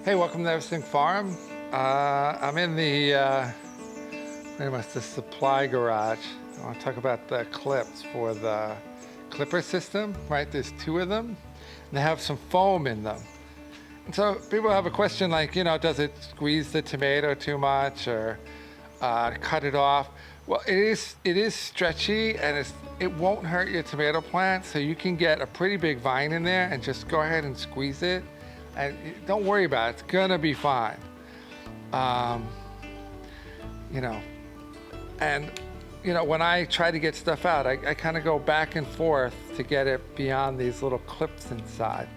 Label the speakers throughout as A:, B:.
A: Hey, welcome to Neversink Farm. I'm in the pretty much the supply garage. I want to talk about the clips for the clipper system, right? There's two of them, and they have some foam in them. And so people have a question like, does it squeeze the tomato too much or cut it off? Well, it is stretchy and it won't hurt your tomato plant, so you can get a pretty big vine in there and just go ahead and squeeze it. And don't worry about it, it's gonna be fine. When I try to get stuff out, I kind of go back and forth to get it beyond these little clips inside.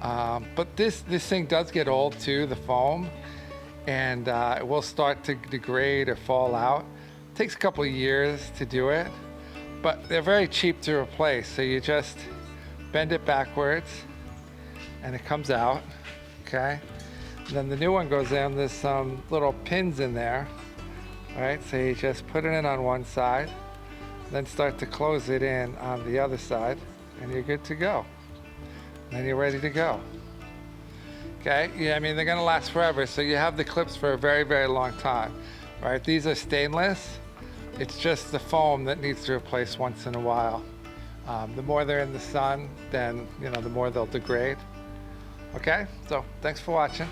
A: But this thing does get old too, the foam, and it will start to degrade or fall out. It takes a couple of years to do it, but they're very cheap to replace. So you just bend it backwards and it comes out, okay? And then the new one goes in, there's some little pins in there, all right? So you just put it in on one side, then start to close it in on the other side, and you're good to go. Then you're ready to go. Okay, yeah, I mean, they're gonna last forever, so you have the clips for a very, very long time, right? These are stainless. It's just the foam that needs to replace once in a while. The more they're in the sun, then the more they'll degrade. Okay, so thanks for watching.